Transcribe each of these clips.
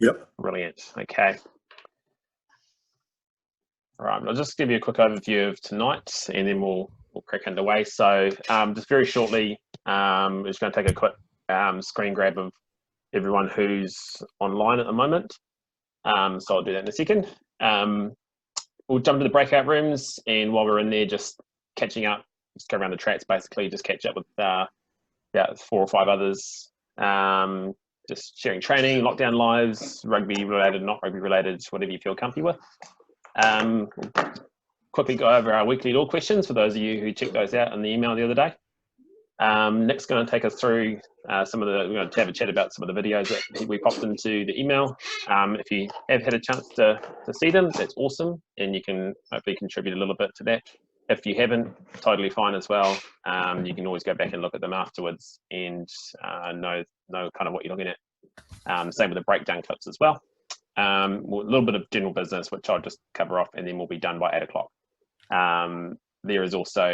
Yep. Brilliant. Okay. All right, I'll just give you a quick overview of tonight, and then we'll crack underway. So just very shortly, we're just going to take a quick screen grab of everyone who's online at the moment. So I'll do that in a second. We'll jump into the breakout rooms, and while we're in there, just catching up, just go around the tracks, basically, just catch up with about 4 or 5 others. Just sharing training, lockdown lives, rugby related, not rugby related, whatever you feel comfy with. We'll quickly go over our weekly law questions for those of you who checked those out in the email the other day. Nick's going to take us through we're going to have a chat about some of the videos that we popped into the email. If you have had a chance to see them, that's awesome, and you can hopefully contribute a little bit to that. If you haven't, totally fine as well. You can always go back and look at them afterwards and know kind of what you're looking at. Same with the breakdown clips as well. A little bit of general business, which I'll just cover off, and then we'll be done by 8 o'clock. There is also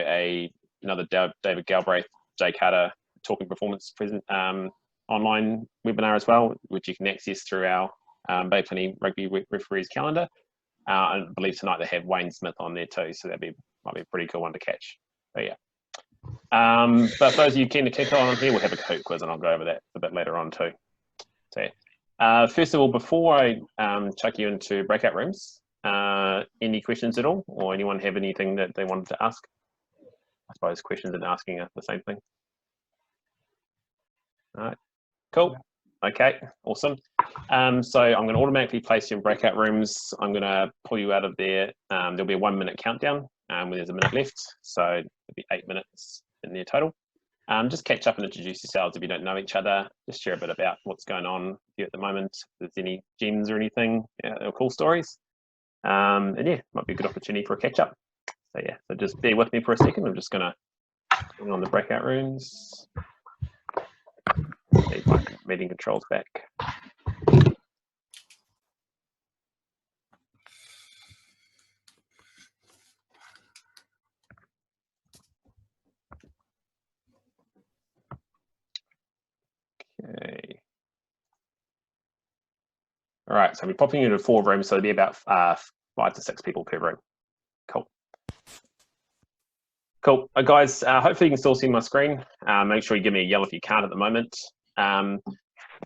another David Galbraith, Jay Carter Talking Performance online webinar as well, which you can access through our Bay Plenty Rugby Referees calendar. I believe tonight they have Wayne Smith on there too, so might be a pretty cool one to catch. But yeah. But for those of you keen to kick on here, we'll have a Kahoot quiz, and I'll go over that a bit later on too. So yeah. First of all, before I chuck you into breakout rooms, any questions at all, or anyone have anything that they wanted to ask? I suppose questions and asking are the same thing. All right, cool. Okay, awesome. So I'm going to automatically place you in breakout rooms. I'm going to pull you out of there. There'll be a 1-minute countdown when there's a minute left. So there'll be 8 minutes in there total. Just catch up and introduce yourselves if you don't know each other. Just share a bit about what's going on here at the moment. If there's any gems or anything, or cool stories. And yeah, might be a good opportunity for a catch up. So yeah, so just bear with me for a second. I'm just going to bring on the breakout rooms. Leave my meeting controls back. Okay. All right, so we're popping into 4 rooms, so there'll be about 5 to 6 people per room. Cool. Cool. Guys, hopefully you can still see my screen. Make sure you give me a yell if you can't at the moment.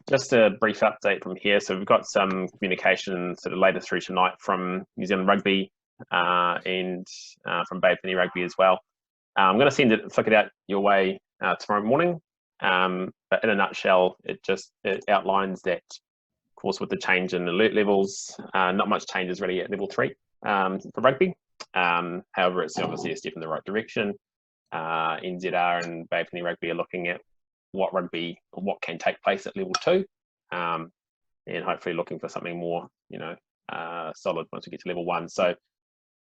Just a brief update from here. So we've got some communication sort of later through tonight from New Zealand Rugby and from Bay Plenty Rugby as well. I'm going to flick it out your way tomorrow morning. But in a nutshell, it outlines that, of course, with the change in alert levels, not much changes really at level 3 for rugby. However, it's obviously a step in the right direction. NZR and Bay Plenty Rugby are looking at what can take place at level 2, and hopefully looking for something more, solid once we get to level 1. So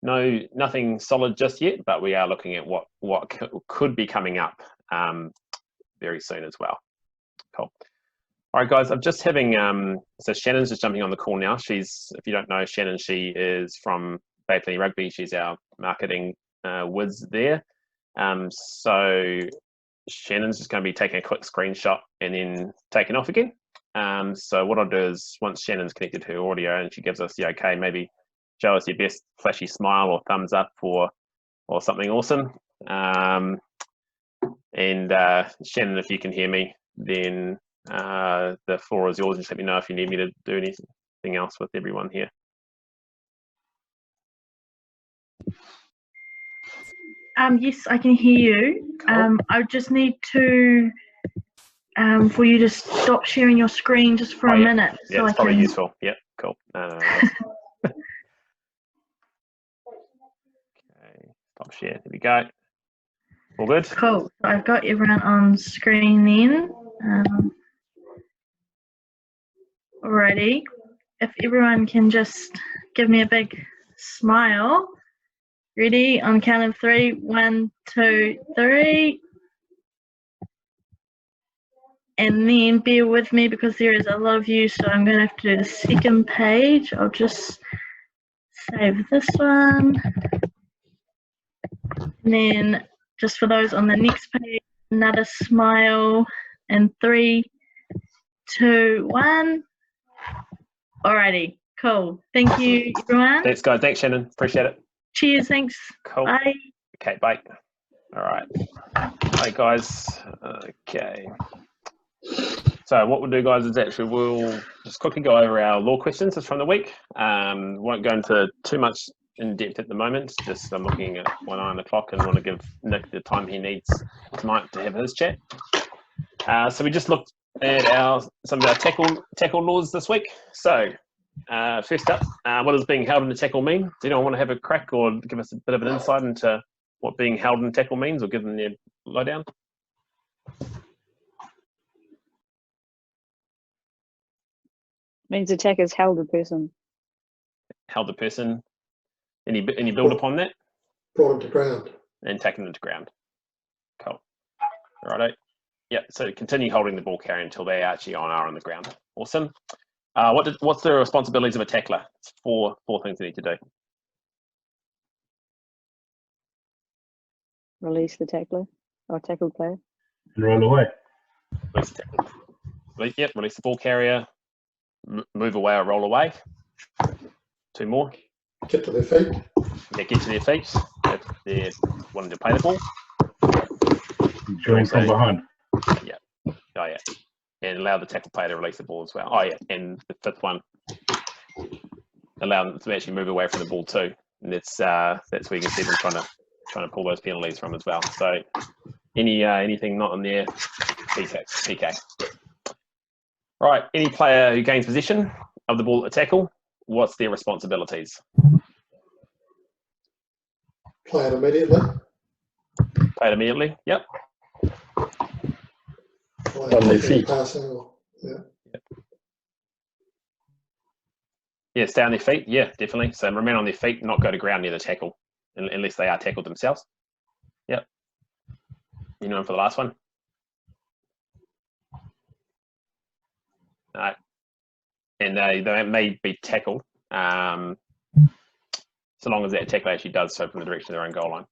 nothing solid just yet, but we are looking at what could be coming up very soon as well. Cool. All right, guys, I'm just having, so Shannon's just jumping on the call now. If you don't know Shannon, she is from Bay Plenty Rugby. She's our marketing whiz there. So Shannon's just going to be taking a quick screenshot and then taking off again. So what I'll do is, once Shannon's connected to her audio and she gives us the okay, maybe show us your best flashy smile or thumbs up or something awesome. And Shannon, if you can hear me, then the floor is yours. Just let me know if you need me to do anything else with everyone here. Yes, I can hear you. Cool. I just need to for you to stop sharing your screen just for a minute. Yeah, so it's probably useful. Yep, cool. Okay, stop share. There we go. All good? Cool. So I've got everyone on screen then. Alrighty. If everyone can just give me a big smile. Ready? On count of 3. 1, 2, 3. And then bear with me because there is a lot of you, so I'm going to have to do the second page. I'll just save this one. And then just for those on the next page, another smile. And 3, 2, 1. Alrighty, cool. Thank you, everyone. Thanks, guys. Thanks, Shannon. Appreciate it. Cheers, thanks. Cool. Bye. Okay, bye. All right. Hi, guys. Okay. So what we'll do, guys, is actually we'll just quickly go over our law questions from the week. Won't go into too much in depth at the moment. Just I'm looking at 9 o'clock and want to give Nick the time he needs tonight to have his chat. So we just looked at some of our tackle laws this week. So first up, what does being held in a tackle mean? Do anyone want to have a crack or give us a bit of an insight into what being held in a tackle means, or give them their lowdown? Means attacker's held a person. Held the person. Any build upon that? Brought him to ground. And taken them to ground. Cool. Righto. Yeah. So continue holding the ball carrier until they actually are on the ground. Awesome. What's the responsibilities of a tackler? It's four things they need to do. Release the tackler or tackled player. And run away. Release the tackle. Yep. Release the ball carrier. Move away or roll away. 2 more. Get to their feet. Yeah, get to their feet if they're wanting to play the ball. Join from behind. Yeah. Oh yeah. And allow the tackle player to release the ball as well. Oh yeah. And the 5th one, allow them to actually move away from the ball too. And that's where you can see them trying to pull those penalties from as well. So anything not on there, PK. Right. Any player who gains possession of the ball at tackle, what's their responsibilities? Play it immediately. Play it immediately. Yep. On their feet. Passing or, yeah. Yeah, stay on their feet. Yeah, definitely. So remain on their feet, not go to ground near the tackle, unless they are tackled themselves. Yep. You know, for the last one. And they may be tackled, so long as that tackle actually does so from the direction of their own goal line.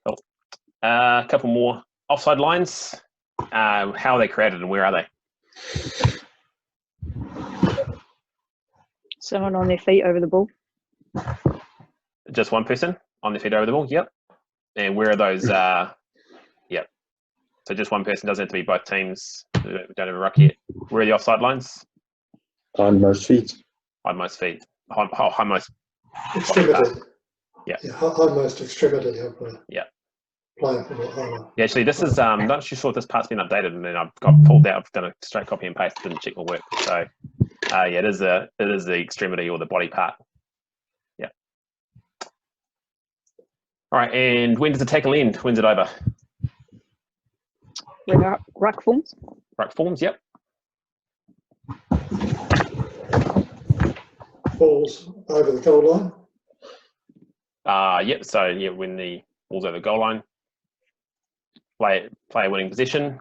Cool. A couple more offside lines. How are they created and where are they? Someone on their feet over the ball. Just one person on their feet over the ball. Yep. And where are those? Yep. So just one person, doesn't have to be both teams. We don't have a ruck yet. Where are the offside lines? Hindmost feet. Hindmost feet. Hindmost Extremity. Yeah. Hindmost extremity of the player from the holder. Yeah, actually, this is I'm not too sure if this part's been updated, and then I've got pulled out. I've done a straight copy and paste. Didn't check my work. So yeah, it is the extremity or the body part. Yeah. All right, and when does the tackle end? When's it over? When ruck forms. Ruck forms. Yep. Balls over the goal line. Yep. So yeah, when the ball's over the goal line, play a winning position,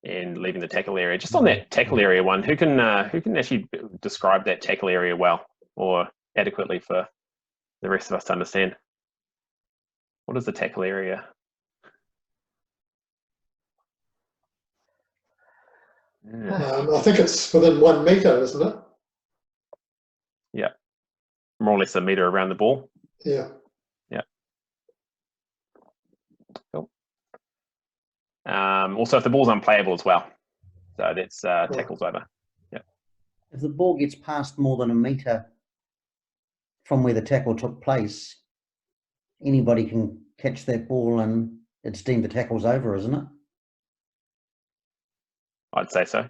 and leaving the tackle area. Just on that tackle area one, who can actually describe that tackle area well or adequately for the rest of us to understand? What is the tackle area? I think it's within 1 metre, isn't it? Yeah, more or less a metre around the ball. Yeah. Yeah. Cool. Also, if the ball's unplayable as well, so that's tackles over. Yeah. If the ball gets past more than 1 metre from where the tackle took place, anybody can catch that ball and it's deemed the tackle's over, isn't it? I'd say so.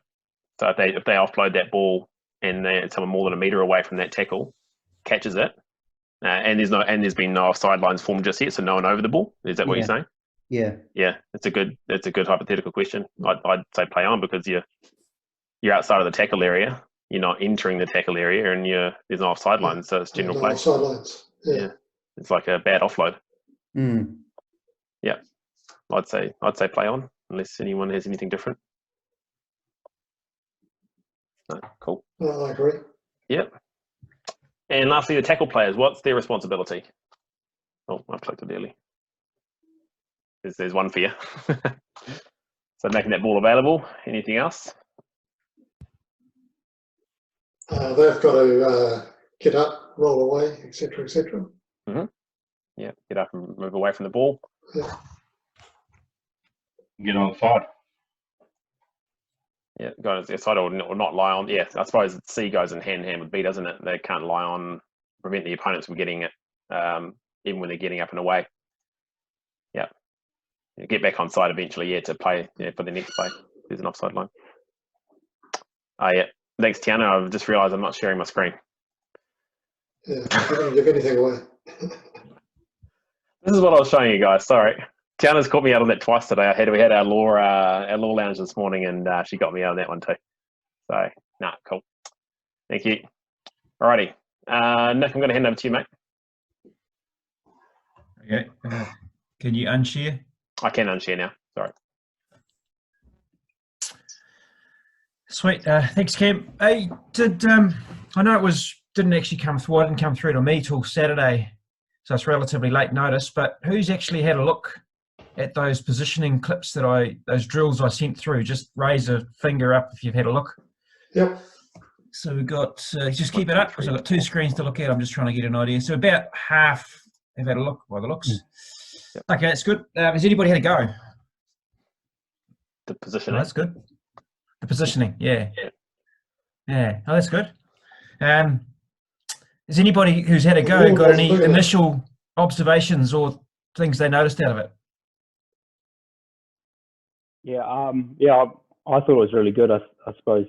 So if they offload that ball and someone more than 1 metre away from that tackle catches it, and there's been no offside lines formed just yet, so no one over the ball. Is that what you're saying? Yeah. Yeah, it's a good hypothetical question. I'd say play on, because you're outside of the tackle area. You're not entering the tackle area, and there's no offside lines, so it's general play. Offside lines. Yeah. It's like a bad offload. Mm. Yeah, I'd say play on, unless anyone has anything different. No, cool. I agree. Yep. And lastly, the tackle players, what's their responsibility? Oh, I've clicked it early. There's one for you. So making that ball available. Anything else? They've got to get up, roll away, etc., etc. Yeah, get up and move away from the ball. Yeah. Get on the side. Yeah, go on the side or not lie on. Yeah, I suppose C goes in hand in hand with B, doesn't it? They can't lie on, prevent the opponents from getting it, even when they're getting up and away. Yeah. Get back on side eventually, yeah, to play for the next play. There's an offside line. Oh, yeah. Thanks, Tiana. I've just realised I'm not sharing my screen. Yeah, you don't give anything away. This is what I was showing you guys. Sorry. Tiana's caught me out on that twice today. We had our law lounge this morning, and she got me out on that one too. So, nah, cool. Thank you. Alrighty. Nick, I'm going to hand over to you, mate. Okay. Can you unshare? I can unshare now. Sorry. Sweet. Thanks, Cam. Hey, I know it didn't actually come through. It didn't come through to me till Saturday, so it's relatively late notice. But who's actually had a look at those positioning clips those drills I sent through? Just raise a finger up if you've had a look. Yep. So we've got, just keep it up because I've got two screens to look at. I'm just trying to get an idea. So about half have had a look by the looks. Yep. Okay, that's good. Has anybody had a go? The positioning. Oh, that's good. The positioning, yeah. Yeah. Yeah, oh, that's good. Has anybody who's had a go got any initial observations or things they noticed out of it? Yeah, I thought it was really good. I suppose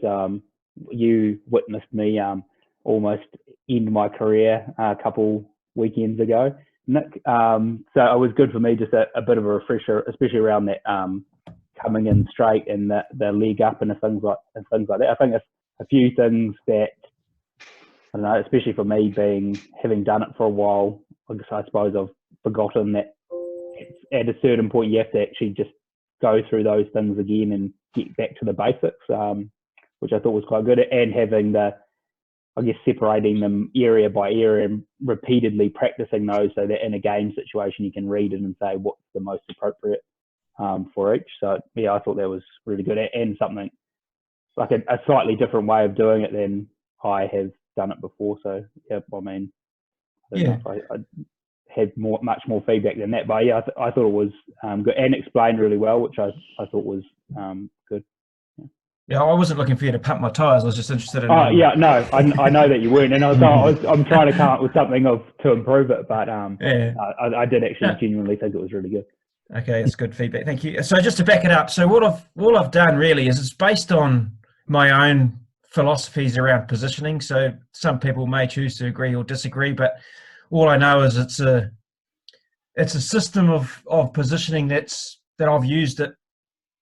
you witnessed me almost end my career a couple weekends ago, Nick. So it was good for me, just a bit of a refresher, especially around that coming in straight and the leg up and things like that. I think it's a few things that, I don't know, especially for me having done it for a while, I suppose I've forgotten that at a certain point you have to actually just go through those things again and get back to the basics, which I thought was quite good. And having separating them area by area and repeatedly practicing those so that in a game situation you can read it and say what's the most appropriate for each. So yeah, I thought that was really good, and something like a slightly different way of doing it than I have done it before. So yeah, I mean, I had much more feedback than that, but yeah, I thought it was good and explained really well, which I thought was good. Yeah, I wasn't looking for you to pump my tyres. I was just interested in. Oh yeah, no, I know that you weren't, and I'm trying to come up with something to improve it, but yeah. I did actually genuinely think it was really good. Okay, that's good feedback. Thank you. So just to back it up, so all I've done really is it's based on my own philosophies around positioning. So some people may choose to agree or disagree, but all I know is it's a system of positioning that I've used at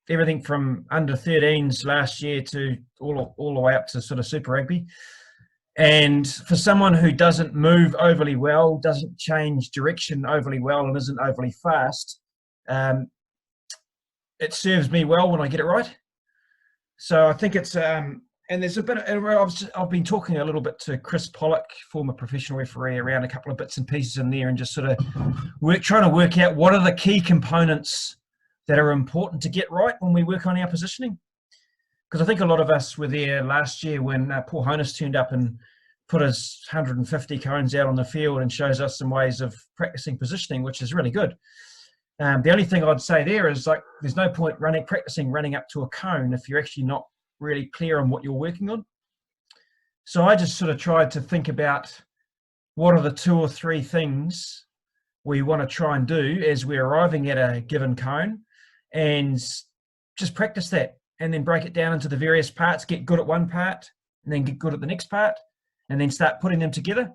everything from under 13s last year to all the way up to sort of Super Rugby. And for someone who doesn't move overly well, doesn't change direction overly well, and isn't overly fast, it serves me well when I get it right. So I think it's and there's a bit I've been talking a little bit to Chris Pollock, former professional referee, around a couple of bits and pieces in there, and just sort of trying to work out what are the key components that are important to get right when we work on our positioning. Because I think a lot of us were there last year when Paul Honus turned up and put his 150 cones out on the field and shows us some ways of practicing positioning, which is really good. The only thing I'd say there is, like, there's no point practicing running up to a cone if you're actually not really clear on what you're working on. So I just sort of tried to think about what are the 2 or 3 things we want to try and do as we're arriving at a given cone, and just practice that, and then break it down into the various parts, get good at one part, and then get good at the next part, and then start putting them together.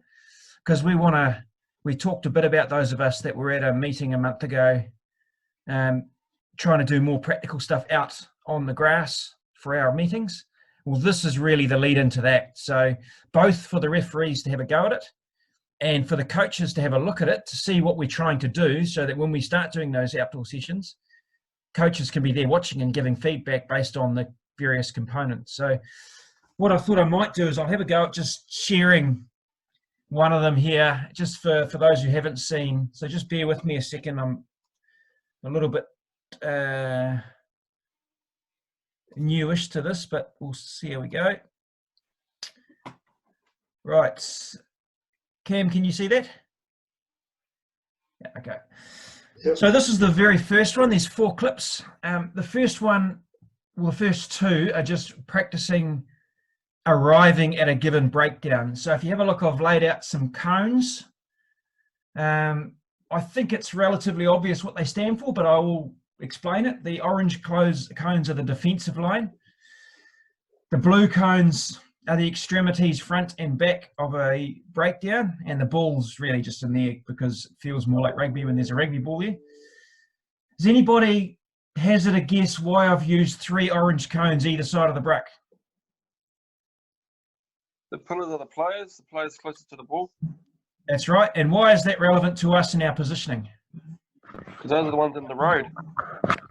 Because we talked a bit about those of us that were at a meeting a month ago, trying to do more practical stuff out on the grass for our meetings. Well, this is really the lead into that. So both for the referees to have a go at it, and for the coaches to have a look at it to see what we're trying to do, so that when we start doing those outdoor sessions, coaches can be there watching and giving feedback based on the various components. So what I thought I might do is I'll have a go at just sharing one of them here, just for those who haven't seen. So just bear with me a second. I'm a little bit newish to this, but we'll see how we go. Right. Cam, can you see that? Yeah, okay. Yep. So this is the very first one. There's 4 clips. The first one, well, the first 2 are just practicing arriving at a given breakdown. So if you have a look, I've laid out some cones. I think it's relatively obvious what they stand for, but I will explain it. The orange cones are the defensive line. The blue cones are the extremities front and back of a breakdown, and the ball's really just in there because it feels more like rugby when there's a rugby ball there. Does anybody hazard a guess why I've used 3 orange cones either side of the break? The pillars are the players closest to the ball. That's right. And why is that relevant to us in our positioning? Because those are the ones in the road.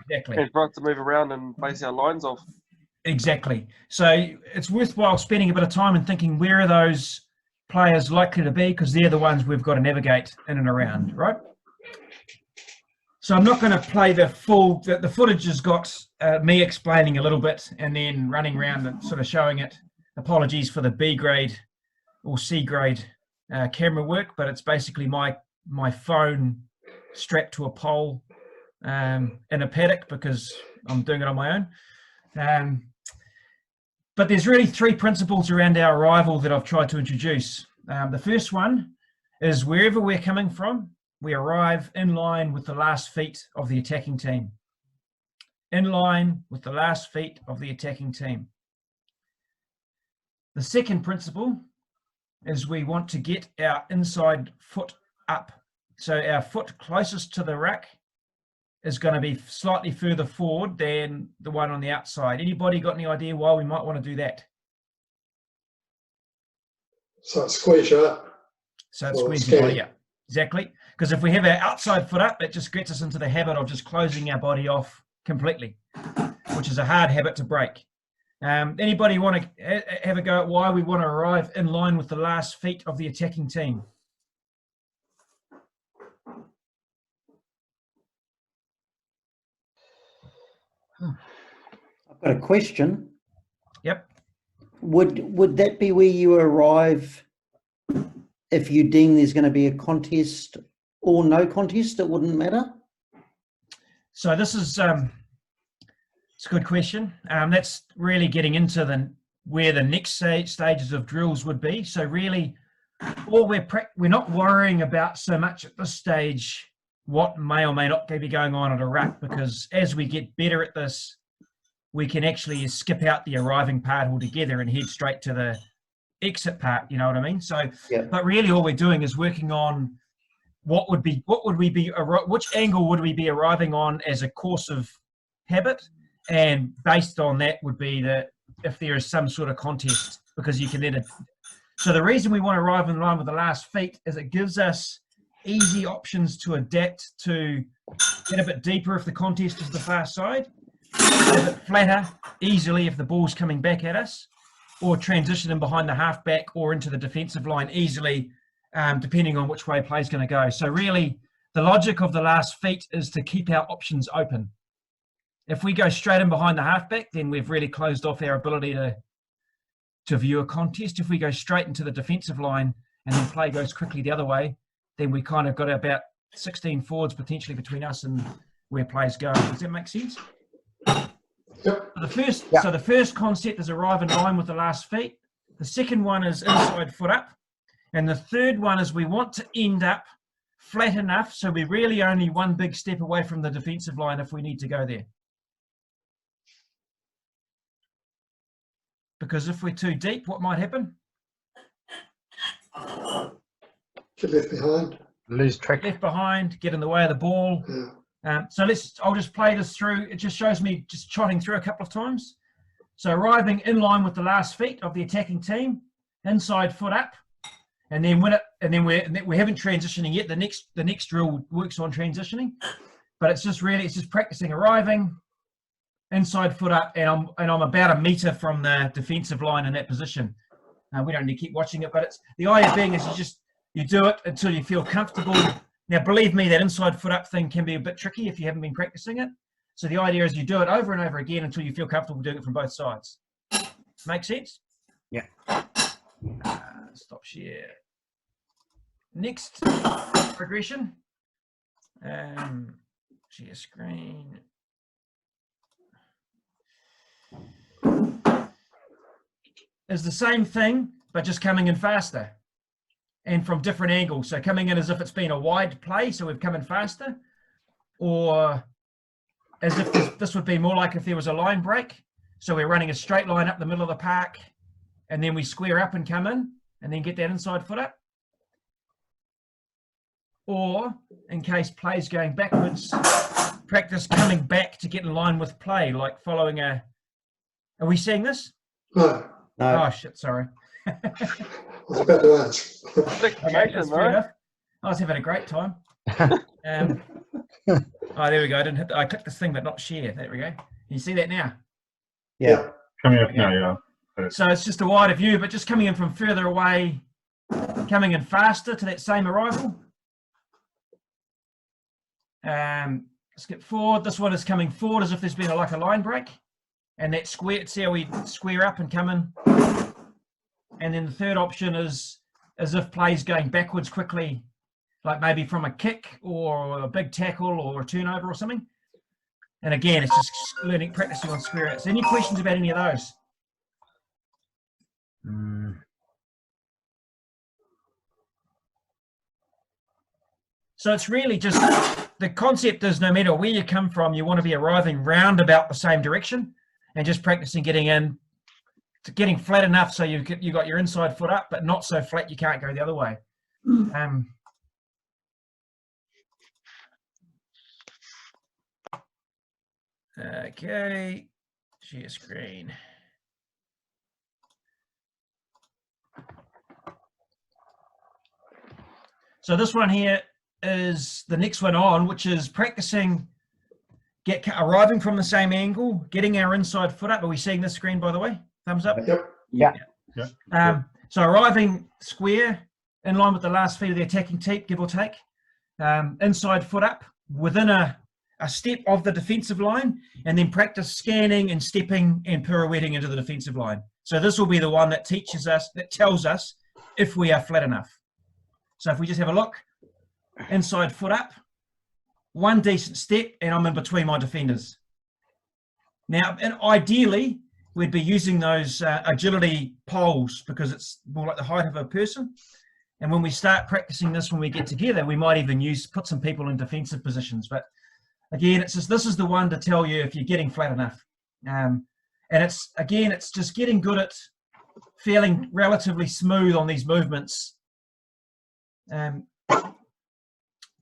Exactly. And for us to move around and base our lines off. Exactly. So it's worthwhile spending a bit of time and thinking, where are those players likely to be? Because they're the ones we've got to navigate in and around, right? So I'm not going to play the full, the footage has got me explaining a little bit and then running around and sort of showing it. Apologies for the B grade or C grade camera work, but it's basically my phone strapped to a pole in a paddock because I'm doing it on my own. But there's really 3 principles around our arrival that I've tried to introduce. The first one is wherever we're coming from, we arrive in line with the last feet of the attacking team. In line with the last feet of the attacking team. The second principle is we want to get our inside foot up. So our foot closest to the ruck is going to be slightly further forward than the one on the outside. Anybody got any idea why we might want to do that? So it squeeze you up. So it squeezes your body up. Exactly. Because if we have our outside foot up, it just gets us into the habit of just closing our body off completely, which is a hard habit to break. Anybody want to have a go at why we want to arrive in line with the last feet of the attacking team? I've got a question. Yep. Would that be where you arrive if you deem there's going to be a contest or no contest? It wouldn't matter? So this is it's a good question. That's really getting into where the next stages of drills would be. So really, all we're not worrying about so much at this stage what may or may not be going on at a ruck, because as we get better at this, we can actually skip out the arriving part altogether and head straight to the exit part. You know what I mean? So, yeah. But really, all we're doing is working on which angle would we be arriving on as a course of habit. And based on that would be if there is some sort of contest, because you can then. So the reason we want to arrive in line with the last feet is it gives us easy options to adapt to get a bit deeper if the contest is the far side, a bit flatter easily if the ball's coming back at us, or transition in behind the halfback or into the defensive line easily, depending on which way play is going to go. So really, the logic of the last feet is to keep our options open. If we go straight in behind the halfback, then we've really closed off our ability to view a contest. If we go straight into the defensive line and then play goes quickly the other way, then we kind of got about 16 forwards potentially between us and where play's going. Does that make sense? Yep. So the first concept is arrive in line with the last feet. The second one is inside foot up. And the third one is we want to end up flat enough so we're really only one big step away from the defensive line if we need to go there. Because if we're too deep, what might happen? Get left behind. Lose track. Left behind, get in the way of the ball. Yeah. So I'll just play this through. It just shows me just trotting through a couple of times. So arriving in line with the last feet of the attacking team, inside foot up, and then we haven't transitioning yet. The next drill works on transitioning, but it's just practicing arriving, inside foot up, and I'm about a metre from the defensive line in that position. We don't need to keep watching it, but it's the idea being is you do it until you feel comfortable. Now, believe me, that inside foot up thing can be a bit tricky if you haven't been practicing it. So the idea is you do it over and over again until you feel comfortable doing it from both sides. Make sense? Yeah. Stop share. Next progression. Share screen. Is the same thing, but just coming in faster and from different angles. So coming in as if it's been a wide play, so we've come in faster, or as if this would be more like if there was a line break. So we're running a straight line up the middle of the park, and then we square up and come in, and then get that inside foot up. Or in case play's going backwards, practice coming back to get in line with play, like following a. Are we seeing this? No, No. Oh shit! Sorry. I was about to ask. Okay, that's fair enough. I was having a great time. Oh, there we go. I didn't hit. I clicked this thing, but not share. There we go. Can you see that now? Yeah. Coming up now, yeah. So it's just a wider view, but just coming in from further away, coming in faster to that same arrival. Skip forward. This one is coming forward as if there's been like a line break, and that square. See how we square up and come in. And then the third option is as if play's going backwards quickly, like maybe from a kick or a big tackle or a turnover or something. And again, it's just practicing on square outs. Any questions about any of those? So it's really just, the concept is no matter where you come from, you want to be arriving round about the same direction and just practicing getting in, getting flat enough so you got your inside foot up, but not so flat you can't go the other way. Okay, share screen. So this one here is the next one on, which is practicing arriving from the same angle, getting our inside foot up. Are we seeing this screen, by the way? Thumbs up? Yep. Yeah. So arriving square in line with the last feet of the attacking teep, give or take. Inside foot up within a step of the defensive line, and then practice scanning and stepping and pirouetting into the defensive line. So this will be the one that teaches us, that tells us if we are flat enough. So if we just have a look, inside foot up, one decent step, and I'm in between my defenders. Now, and ideally, we'd be using those agility poles because it's more like the height of a person. And when we start practicing this, when we get together, we might even put some people in defensive positions. But again, it's just, this is the one to tell you if you're getting flat enough. And it's just getting good at feeling relatively smooth on these movements.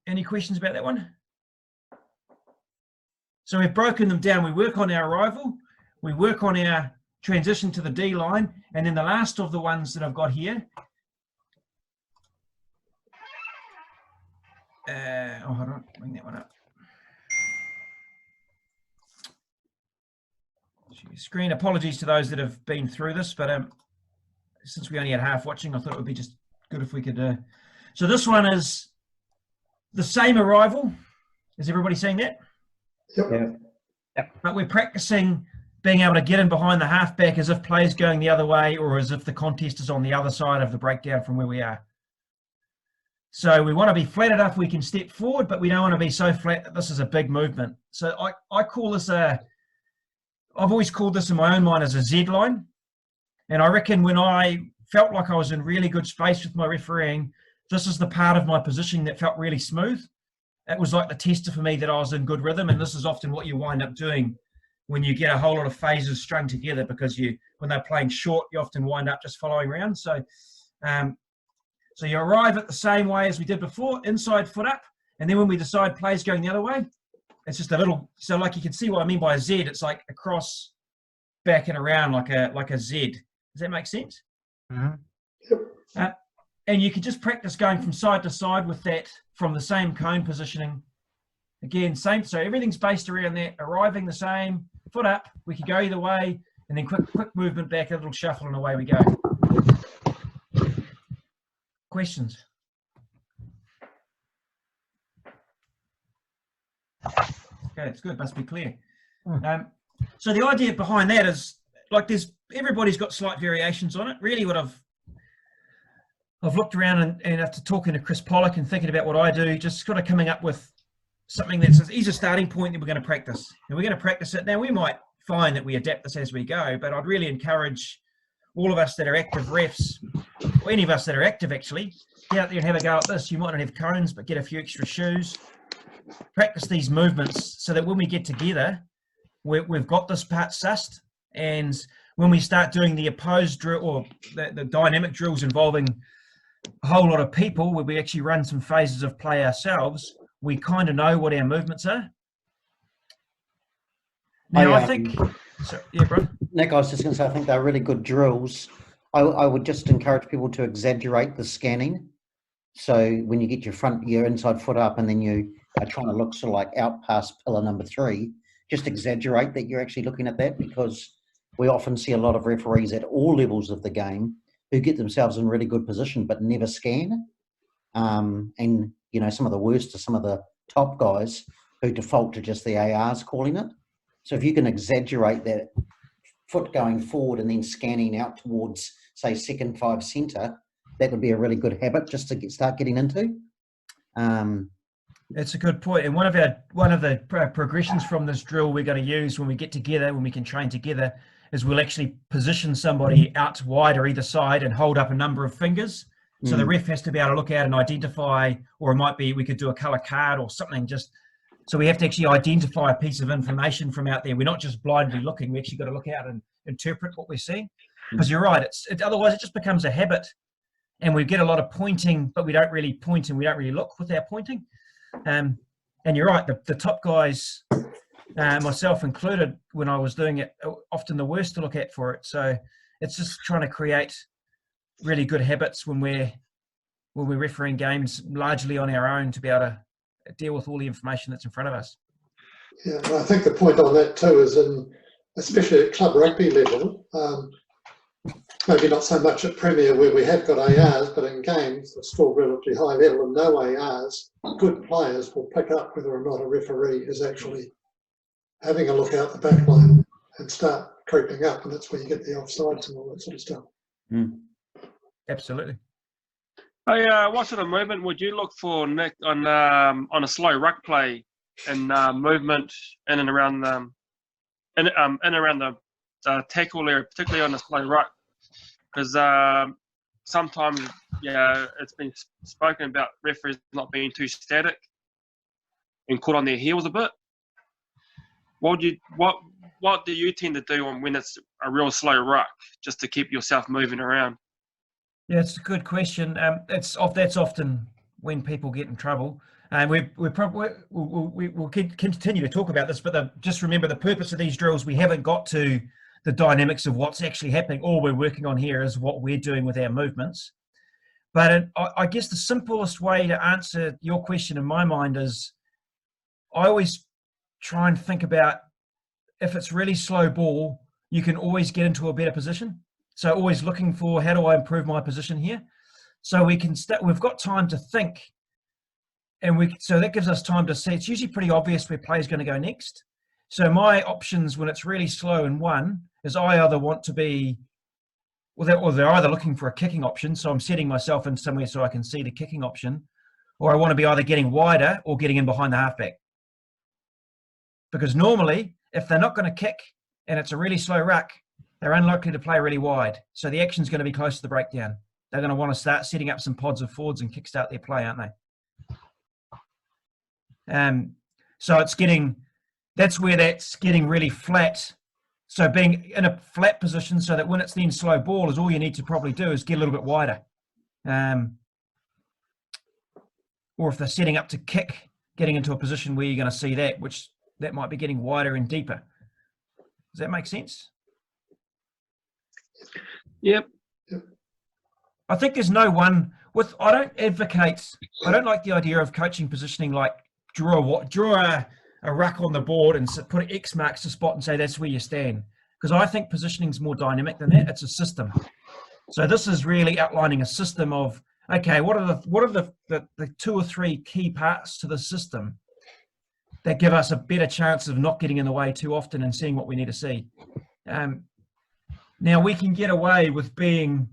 Any questions about that one? So we've broken them down. We work on our arrival, we work on our transition to the D line, and then the last of the ones that I've got here. Hold on, bring that one up. Screen, apologies to those that have been through this, but since we only had half watching, I thought it would be just good if we could. So this one is the same arrival. Is everybody seeing that? Yep. But we're practicing being able to get in behind the halfback as if play's going the other way, or as if the contest is on the other side of the breakdown from where we are. So we want to be flat enough we can step forward, but we don't want to be so flat that this is a big movement. So I call this I've always called this in my own mind as a Z line. And I reckon when I felt like I was in really good space with my refereeing, this is the part of my positioning that felt really smooth. It was like the tester for me that I was in good rhythm. And this is often what you wind up doing when you get a whole lot of phases strung together, because when they're playing short, you often wind up just following around. So, so you arrive at the same way as we did before, inside foot up. And then when we decide play's going the other way, it's just a little, so like you can see what I mean by a Z, it's like across, back and around like a Z. Does that make sense? Mm-hmm. And you can just practice going from side to side with that from the same cone positioning. Again, same, so everything's based around that, arriving the same, foot up, we can go either way, and then quick movement back, a little shuffle, and away we go. Questions? Okay, it's good, must be clear. So the idea behind that is, like, everybody's got slight variations on it. Really what I've looked around and after talking to Chris Pollock and thinking about what I do, just kind of coming up with something that's a starting point that we're going to practice. And we're going to practice it. Now, we might find that we adapt this as we go, but I'd really encourage all of us that are active refs, or any of us that are active actually, get out there and have a go at this. You might not have cones, but get a few extra shoes. Practice these movements so that when we get together, we've got this part sussed. And when we start doing the opposed drill or the dynamic drills involving a whole lot of people, where we actually run some phases of play ourselves, we kind of know what our movements are. Now, I think, yeah, bro. Nick, I was just going to say, I think they're really good drills. I would just encourage people to exaggerate the scanning. So when you get your inside foot up and then you are trying to look sort of like out past pillar number 3, just exaggerate that you're actually looking at that, because we often see a lot of referees at all levels of the game who get themselves in really good position but never scan. And, you know, some of the worst are some of the top guys who default to just the ARs calling it. So if you can exaggerate that foot going forward and then scanning out towards, say, second 5 centre, that would be a really good habit just to start getting into. That's a good point. And one of the progressions from this drill we're going to use when we get together, when we can train together, is we'll actually position somebody out wider either side and hold up a number of fingers. So the ref has to be able to look at and identify, or it might be we could do a colour card or something. Just so we have to actually identify a piece of information from out there. We're not just blindly looking. We actually got to look out and interpret what we're seeing. Because you're right. Otherwise, it just becomes a habit, and we get a lot of pointing, but we don't really point and we don't really look with our pointing. And you're right. The top guys, myself included, when I was doing it, often the worst to look at for it. So it's just trying to create really good habits when we're refereeing games largely on our own to be able to deal with all the information that's in front of us. Yeah, and I think the point on that too is, especially at club rugby level, maybe not so much at Premier where we have got ARs, but in games that's still relatively high level and no ARs, good players will pick up whether or not a referee is actually having a look out the back line and start creeping up, and that's where you get the offsides and all that sort of stuff. Absolutely. Hey, what sort of movement would you look for, Nick, on a slow ruck play and movement in and around the tackle area, particularly on the slow ruck? Because sometimes, it's been spoken about referees not being too static and caught on their heels a bit. What do you tend to do when it's a real slow ruck, just to keep yourself moving around? Yeah, it's a good question. That's often when people get in trouble, and we'll continue to talk about this. But just remember, the purpose of these drills, we haven't got to the dynamics of what's actually happening. All we're working on here is what we're doing with our movements. But I guess the simplest way to answer your question in my mind is, I always try and think about, if it's really slow ball, you can always get into a better position. So always looking for, how do I improve my position here? So we can we've got time to think, and so that gives us time to see. It's usually pretty obvious where play is going to go next. So my options when it's really slow in one is, I either want to be, or they're either looking for a kicking option, so I'm setting myself in somewhere so I can see the kicking option, or I want to be either getting wider or getting in behind the halfback. Because normally, if they're not going to kick and it's a really slow ruck, they're unlikely to play really wide. So the action's going to be close to the breakdown. They're going to want to start setting up some pods of forwards and kickstart their play, aren't they? So that's where that's getting really flat. So being in a flat position so that when it's then slow ball, is all you need to probably do is get a little bit wider. Or if they're setting up to kick, getting into a position where you're going to see that might be getting wider and deeper. Does that make sense? Yep. I think there's no one I don't like the idea of coaching positioning like draw a ruck on the board and put X marks the spot and say that's where you stand. Because I think positioning is more dynamic than that. It's a system. So this is really outlining a system of, okay, what are the 2 or 3 key parts to the system that give us a better chance of not getting in the way too often and seeing what we need to see. Now we can get away with being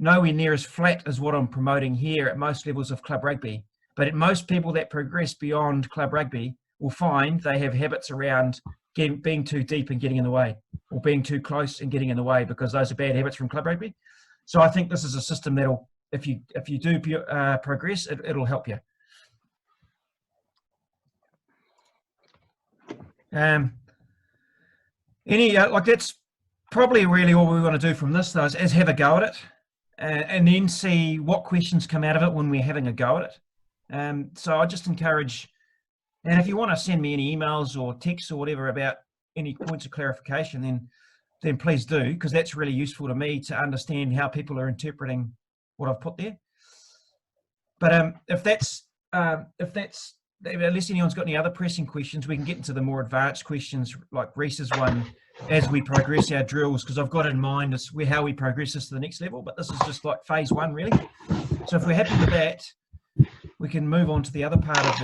nowhere near as flat as what I'm promoting here at most levels of club rugby. But most people that progress beyond club rugby will find they have habits around being too deep and getting in the way, or being too close and getting in the way, because those are bad habits from club rugby. So I think this is a system that'll, if you do progress, it'll help you. Like that's probably really all we want to do from this, though, is have a go at it, and then see what questions come out of it when we're having a go at it. So I just encourage, and if you want to send me any emails or texts or whatever about any points of clarification, then please do, because that's really useful to me to understand how people are interpreting what I've put there. But unless anyone's got any other pressing questions, we can get into the more advanced questions like Reese's one as we progress our drills, because I've got in mind how we progress this to the next level, but this is just like phase one, really. So if we're happy with that, we can move on to the other part of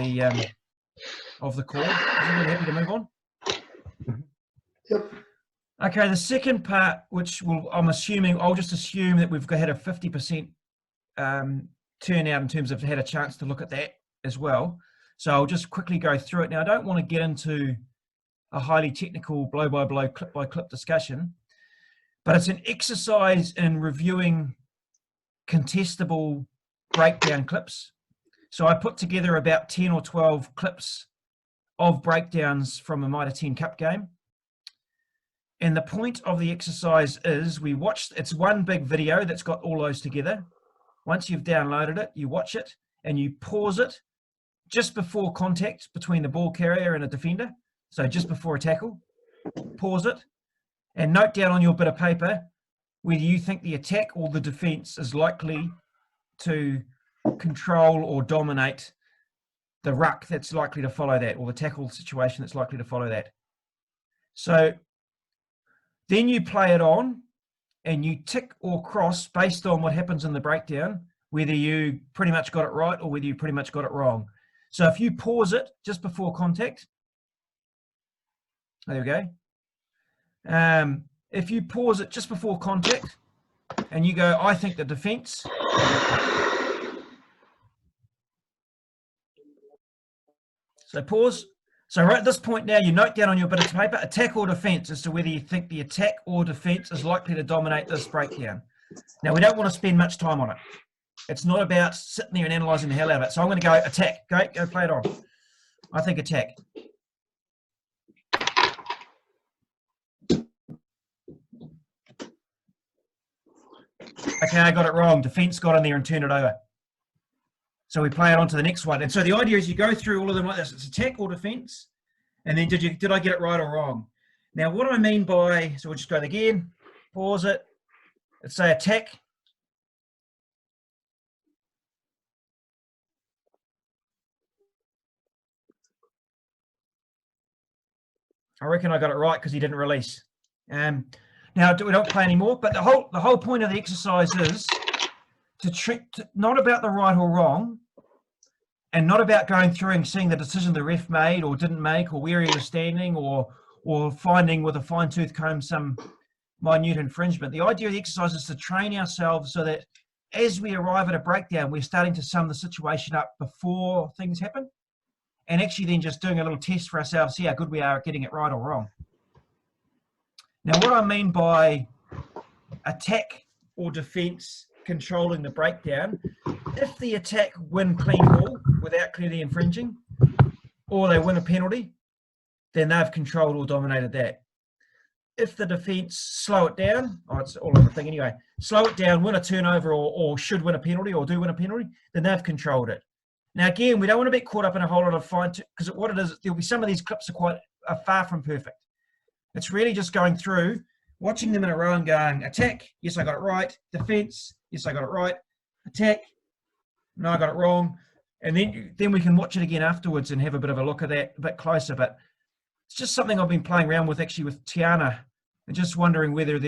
the call. Is everybody happy to move on? Yep. Okay, the second part, which I'll just assume that we've had a 50% turnout in terms of had a chance to look at that as well. So I'll just quickly go through it. Now, I don't want to get into a highly technical blow-by-blow, clip-by-clip discussion, but it's an exercise in reviewing contestable breakdown clips. So I put together about 10 or 12 clips of breakdowns from a Mitre 10 Cup game. And the point of the exercise is it's one big video that's got all those together. Once you've downloaded it, you watch it and you pause it just before contact between the ball carrier and a defender. So just before a tackle, pause it and note down on your bit of paper whether you think the attack or the defense is likely to control or dominate the ruck that's likely to follow that, or the tackle situation that's likely to follow that. So then you play it on and you tick or cross based on what happens in the breakdown, whether you pretty much got it right or whether you pretty much got it wrong. So if you pause it just before contact, there we go. If you pause it just before contact and you go, I think the defense, so pause. So right at this point now, you note down on your bit of paper, attack or defense, as to whether you think the attack or defense is likely to dominate this breakdown. Now, we don't want to spend much time on it. It's not about sitting there and analysing the hell out of it. So I'm going to go attack. Go play it on. I think attack. Okay, I got it wrong. Defense got in there and turned it over. So we play it on to the next one. And so the idea is you go through all of them like this. It's attack or defense. And then did I get it right or wrong? Now, what I mean by, so we'll just go again, pause it. Let's say attack. I reckon I got it right because he didn't release. Now, we don't play anymore, but the whole point of the exercise is not about the right or wrong, and not about going through and seeing the decision the ref made or didn't make, or where he was standing, or finding with a fine-tooth comb some minute infringement. The idea of the exercise is to train ourselves so that as we arrive at a breakdown, we're starting to sum the situation up before things happen, and actually then just doing a little test for ourselves, see how good we are at getting it right or wrong. Now, what I mean by attack or defense controlling the breakdown, if the attack win clean ball without clearly infringing, or they win a penalty, then they've controlled or dominated that. If the defense slow it down, it's all over the thing anyway, slow it down, win a turnover, or should win a penalty, or do win a penalty, then they've controlled it. Now, again, we don't want to be caught up in a whole lot of because what it is, there'll be some of these clips are far from perfect. It's really just going through, watching them in a row and going, attack, yes, I got it right. Defense, yes, I got it right. Attack, no, I got it wrong. And then we can watch it again afterwards and have a bit of a look at that a bit closer. But it's just something I've been playing around with actually with Tiana, and just wondering whether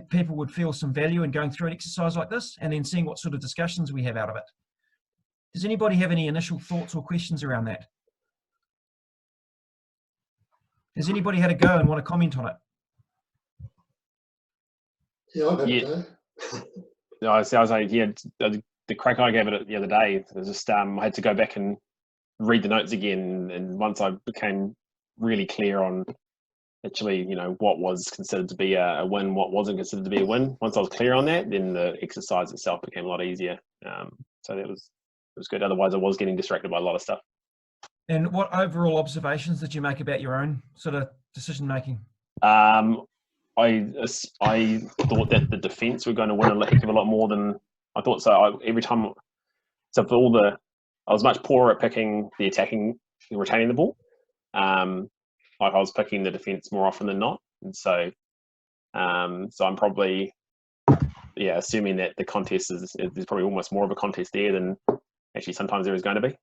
people would feel some value in going through an exercise like this and then seeing what sort of discussions we have out of it. Does anybody have any initial thoughts or questions around that? Has anybody had a go and want to comment on it? Yeah, I've had Yeah. a go. I was like, yeah, the crack I gave it the other day, it was just I had to go back and read the notes again, and once I became really clear on actually, what was considered to be a win, what wasn't considered to be a win. Once I was clear on that, then the exercise itself became a lot easier. So it was good. Otherwise, I was getting distracted by a lot of stuff. And what overall observations did you make about your own sort of decision making? I thought that the defence were going to win a heck of a lot more than I thought. So every time, I was much poorer at picking the attacking, retaining the ball. I was picking the defence more often than not, and so I'm probably assuming that the contest is probably almost more of a contest there than actually sometimes there is going to be.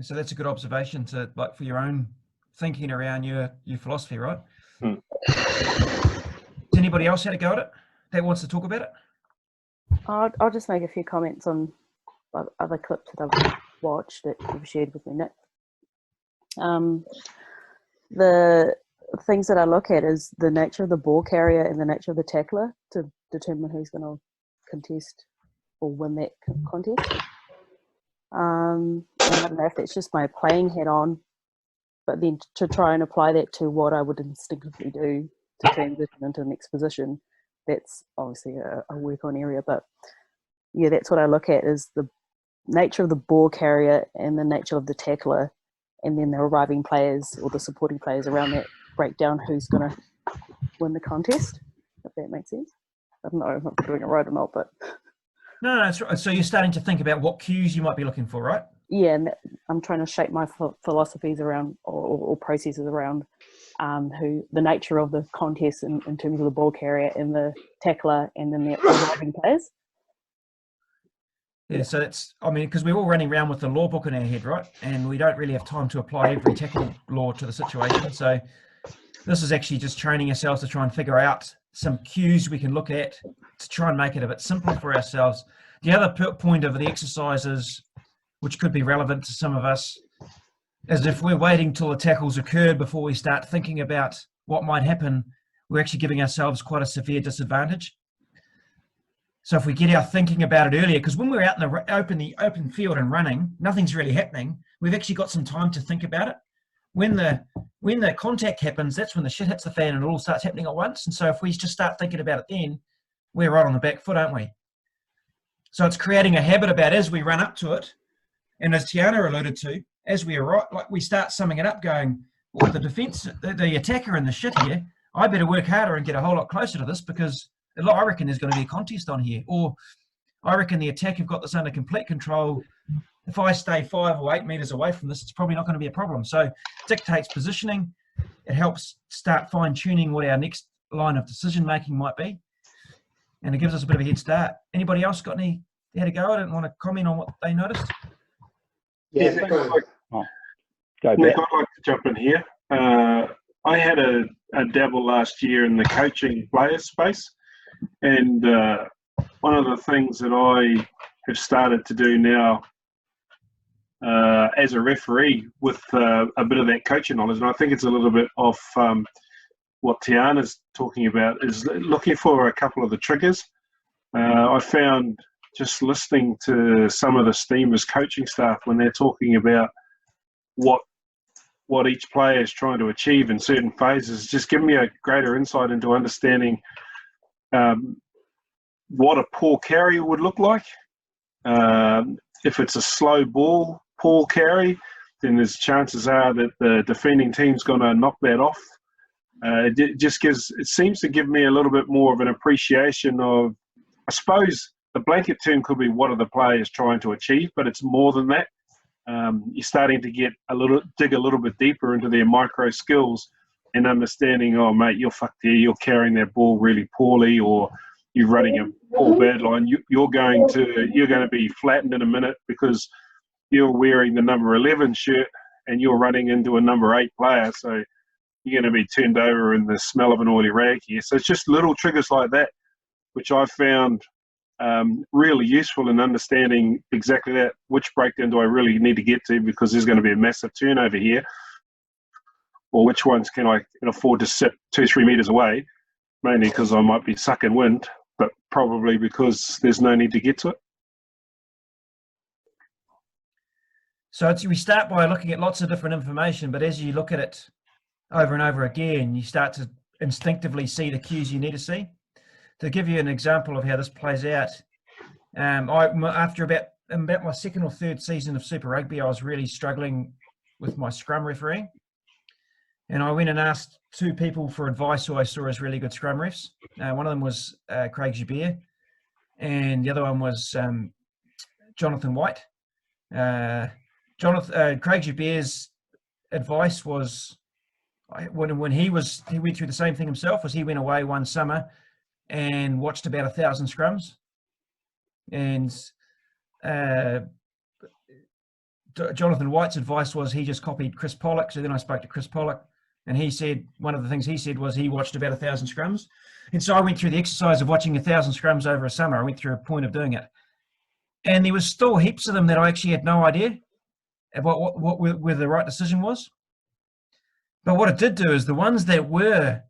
So that's a good observation to for your own thinking around your philosophy, right? Does anybody else had a go at it that wants to talk about it? I'll just make a few comments on other clips that I've watched that you've shared with me, Nick. The things that I look at is the nature of the ball carrier and the nature of the tackler to determine who's going to contest or win that contest. I don't know if that's just my playing hat on, but then to try and apply that to what I would instinctively do to transition into the next position, that's obviously a work on area. But yeah, that's what I look at is the nature of the ball carrier and the nature of the tackler, and then the arriving players or the supporting players around that break down who's going to win the contest, if that makes sense. I don't know if I'm doing it right or not, but... No, that's right. So you're starting to think about what cues you might be looking for, right? Yeah, and I'm trying to shape my philosophies around or processes around who the nature of the contest in terms of the ball carrier and the tackler and then the arriving players. Yeah, so that's, because we're all running around with the law book in our head, right? And we don't really have time to apply every tackle law to the situation. So this is actually just training ourselves to try and figure out some cues we can look at to try and make it a bit simpler for ourselves. The other point of the exercise is, which could be relevant to some of us, is if we're waiting till the tackle's occurred before we start thinking about what might happen, we're actually giving ourselves quite a severe disadvantage. So if we get our thinking about it earlier, because when we're out in the open field and running, nothing's really happening. We've actually got some time to think about it. When the contact happens, that's when the shit hits the fan and it all starts happening at once. And so if we just start thinking about it then, we're right on the back foot, aren't we? So it's creating a habit about as we run up to it, and as Tiana alluded to, as we arrive, we start summing it up going, well, the defence, the attacker in the shit here, I better work harder and get a whole lot closer to this because I reckon there's going to be a contest on here. Or I reckon the attack have got this under complete control. If I stay 5 or 8 metres away from this, it's probably not going to be a problem. So it dictates positioning. It helps start fine-tuning what our next line of decision-making might be. And it gives us a bit of a head start. Anybody else got any had a go at it and want to comment on what they noticed? Yeah, Go, Nick, I'd like to jump in here. I had a dabble last year in the coaching players space, and one of the things that I have started to do now as a referee with a bit of that coaching knowledge, and I think it's a little bit off what Tiana's talking about, is looking for a couple of the triggers. I found just listening to some of the Steamers coaching staff when they're talking about what each player is trying to achieve in certain phases, just give me a greater insight into understanding what a poor carry would look like. If it's a slow ball, poor carry, then there's chances are that the defending team's going to knock that off. It seems to give me a little bit more of an appreciation of, I suppose the blanket term could be what are the players trying to achieve, but it's more than that. You're starting to dig a little bit deeper into their micro skills and understanding, oh mate, you're fucked here, you're carrying that ball really poorly, or you're running a poor bad line. You're going to be flattened in a minute because you're wearing the number 11 shirt and you're running into a number 8 player, so you're going to be turned over in the smell of an oily rag here. So it's just little triggers like that, which I found really useful in understanding exactly that. Which breakdown do I really need to get to because there's going to be a massive turnover here, or which ones can I afford to sit 2-3 meters away, mainly because I might be sucking wind, but probably because there's no need to get to it. So we start by looking at lots of different information, but as you look at it over and over again, you start to instinctively see the cues you need to see. To give you an example of how this plays out, after about my second or third season of Super Rugby, I was really struggling with my scrum refereeing. And I went and asked two people for advice who I saw as really good scrum refs. One of them was Craig Joubert, and the other one was Jonathan White. Craig Joubert's advice was, when he went through the same thing himself, was he went away one summer and watched about 1,000 scrums. And Jonathan White's advice was he just copied Chris Pollock. So then I spoke to Chris Pollock, and he said, one of the things he said was he watched about 1,000 scrums. And so I went through the exercise of watching 1,000 scrums over a summer. I went through a point of doing it. And there was still heaps of them that I actually had no idea about where the right decision was. But what it did do is the ones that were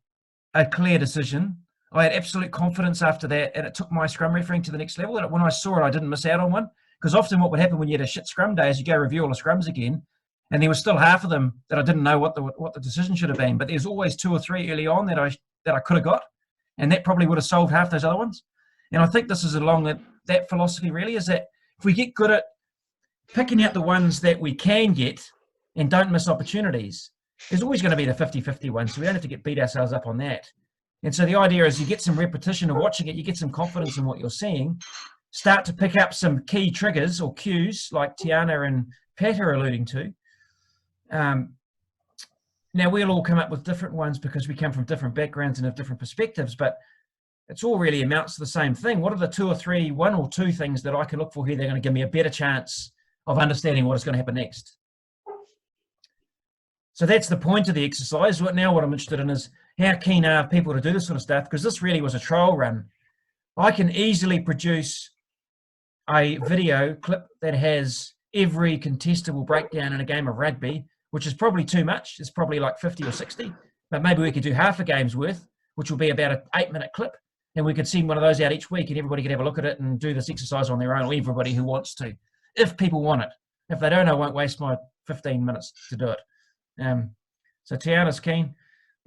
a clear decision, I had absolute confidence after that, and it took my scrum refereeing to the next level. And when I saw it, I didn't miss out on one. Because often what would happen when you had a shit scrum day is you go review all the scrums again, and there was still half of them that I didn't know what the decision should have been. But there's always 2 or 3 early on that I could have got, and that probably would have solved half those other ones. And I think this is along that philosophy really, is that if we get good at picking out the ones that we can get and don't miss opportunities, there's always going to be the 50-50 ones, so we don't have to beat ourselves up on that. And so the idea is you get some repetition of watching it, you get some confidence in what you're seeing, start to pick up some key triggers or cues like Tiana and Pat are alluding to. Now, we'll all come up with different ones because we come from different backgrounds and have different perspectives, but it's all really amounts to the same thing. What are the 2 or 3, 1 or 2 things that I can look for here that are going to give me a better chance of understanding what is going to happen next? So that's the point of the exercise. Now what I'm interested in is how keen are people to do this sort of stuff, because this really was a trial run. I can easily produce a video clip that has every contestable breakdown in a game of rugby, which is probably too much. It's probably like 50 or 60, but maybe we could do half a game's worth, which will be about an 8-minute clip. And we could send one of those out each week and everybody could have a look at it and do this exercise on their own, or everybody who wants to, if people want it. If they don't, I won't waste my 15 minutes to do it. So Tiana's keen.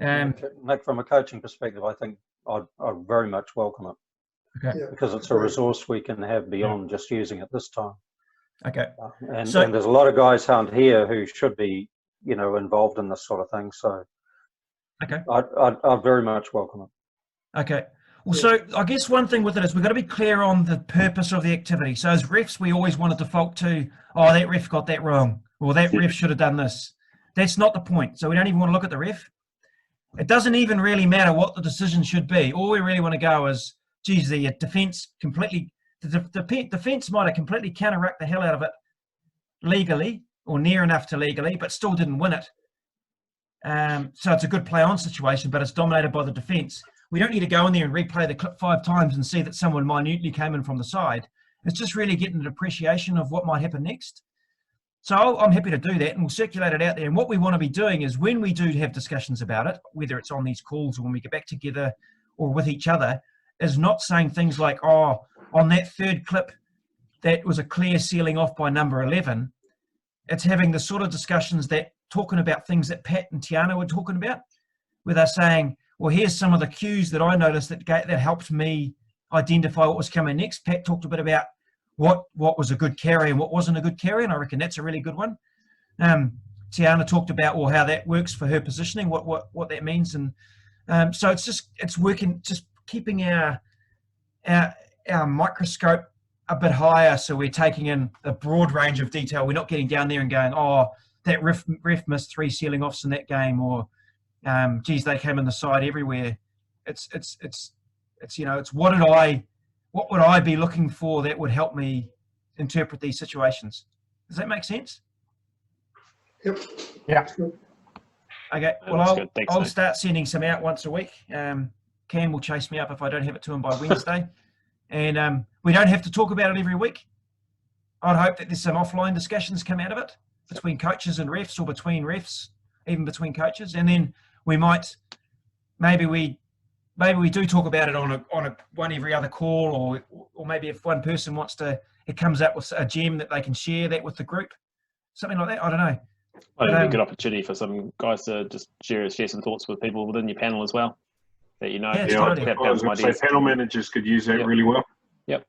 Nick, from a coaching perspective, I think I'd very much welcome it. Okay. Yeah. Because it's a resource we can have beyond just using it this time. Okay. And So- there's a lot of guys around here who should be, involved in this sort of thing. So Okay. I'd very much welcome it. Okay. Well, so I guess one thing with it is we've got to be clear on the purpose of the activity. So as refs, we always want to default to, oh, that ref got that wrong, or that ref should have done this. That's not the point. So we don't even want to look at the ref. It doesn't even really matter what the decision should be. All we really want to go is, geez, the defence completely, the defence might have completely counter-rucked the hell out of it legally, or near enough to legally, but still didn't win it. So it's a good play-on situation, but it's dominated by the defence. We don't need to go in there and replay the clip 5 times and see that someone minutely came in from the side. It's just really getting an appreciation of what might happen next. So I'm happy to do that, and we'll circulate it out there. And what we want to be doing is when we do have discussions about it, whether it's on these calls or when we get back together or with each other, is not saying things like, oh, on that 3rd clip, that was a clear sealing off by number 11. It's having the sort of discussions that talking about things that Pat and Tiana were talking about, where they're saying, well, here's some of the cues that I noticed that helped me identify what was coming next. Pat talked a bit about what was a good carry and what wasn't a good carry, and I reckon that's a really good one. Tiana talked about, well, how that works for her positioning, what that means, and so it's working, just keeping our microscope a bit higher, so we're taking in a broad range of detail. We're not getting down there and going, oh, that ref missed 3 sealing offs in that game, or geez, they came in the side everywhere. It's what would I be looking for that would help me interpret these situations? Does that make sense? Yep. Yeah. Okay. That's Well, good. Thanks, I'll Nick. start sending some out once a week. Cam will chase me up if I don't have it to him by Wednesday. And we don't have to talk about it every week. I'd hope that there's some offline discussions come out of it between coaches and refs, or between refs, even between coaches. And then we might, maybe we maybe we do talk about it on a one every other call, or maybe if one person wants to, it comes up with a gem that they can share that with the group, something like that. I don't know. Well, it'd be a good opportunity for some guys to just share some thoughts with people within your panel as well. That Yeah, it's a I good idea. was going to say panel managers could use that really well. Yep.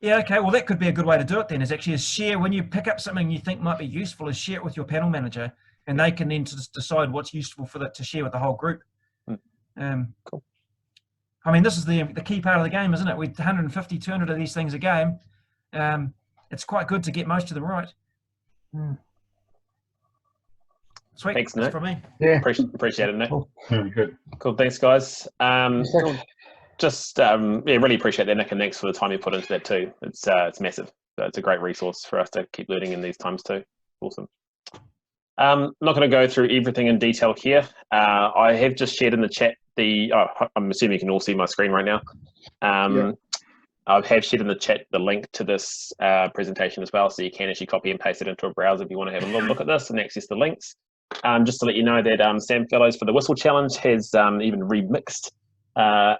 Yeah, okay. Well, that could be a good way to do it then, is share, when you pick up something you think might be useful, is share it with your panel manager, and they can then just decide what's useful for that to share with the whole group. Cool. I mean, this is the key part of the game, isn't it? With 150, 200 of these things a game, it's quite good to get most of them right. Sweet. Thanks, That's Nick. from me. Yeah. Appreciate it, Nick. Very good. Cool. Thanks, guys. Really appreciate that, Nick, and thanks for the time you put into that too. It's massive. So it's a great resource for us to keep learning in these times too. Awesome. I'm not going to go through everything in detail here. I have just shared in the chat I'm assuming you can all see my screen right now. I have shared in the chat the link to this presentation as well, so you can actually copy and paste it into a browser if you want to have a little look at this and access the links. Just to let you know that Sam Fellows for the Whistle Challenge has even remixed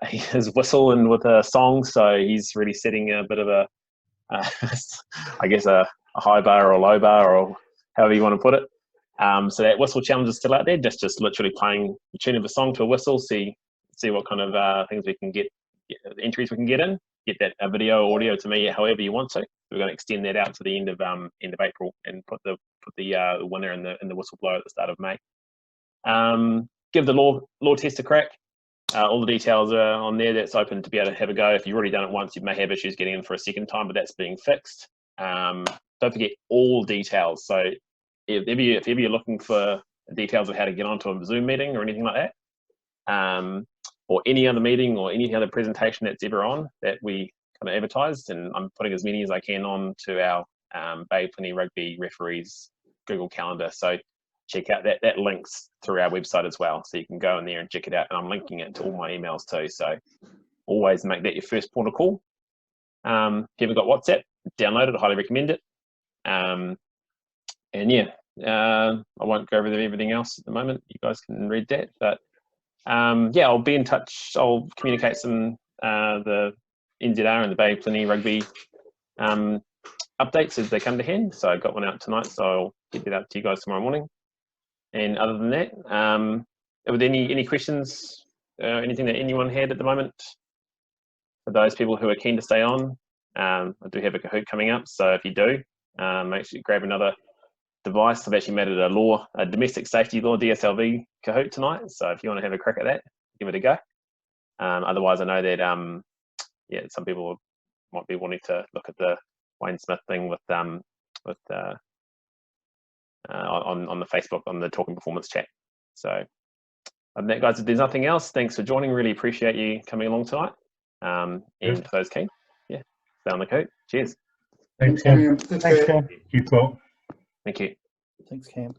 his whistle and with a song, so he's really setting a bit of a I guess a high bar or a low bar, or however you want to put it. So that Whistle Challenge is still out there, just literally playing the tune of a song to a whistle, see what kind of things we can get, entries we can get in, get that video or audio to me however you want to. We're going to extend that out to the end of April and put the winner in the whistle blow at the start of May. Give the law test a crack. All the details are on there. That's open to be able to have a go. If you've already done it once, you may have issues getting in for a second time, but that's being fixed. Don't forget all details. So if ever you're looking for details of how to get onto a Zoom meeting or anything like that, or any other meeting or any other presentation that's ever on that we kind of advertised, and I'm putting as many as I can on to our Bay Plenty Rugby referees Google Calendar. So check out that links through our website as well, so you can go in there and check it out, and I'm linking it to all my emails too, so always make that your first port of call. If you haven't got WhatsApp, download it. I highly recommend it. And yeah, I won't go over everything else at the moment. You guys can read that, but yeah, I'll be in touch. I'll communicate some the NZR and the Bay Plenty Rugby updates as they come to hand. So I got one out tonight, so I'll get that out to you guys tomorrow morning. And other than that, were there any questions, anything that anyone had at the moment? For those people who are keen to stay on, I do have a Kahoot coming up, so if you do, make sure you grab another device. I've actually made it a domestic safety law DSLV Kahoot tonight, so if you want to have a crack at that, give it a go. Otherwise, I know that yeah, some people might be wanting to look at the Wayne Smith thing with on the Facebook, on the Talking Performance chat. So other than that, guys, if there's nothing else, thanks for joining. Really appreciate you coming along tonight. And for those keen, yeah, stay on the Kahoot. Cheers. Thanks, Cam. Thanks, Cam. Keep well. Thank you. Thanks, Cam.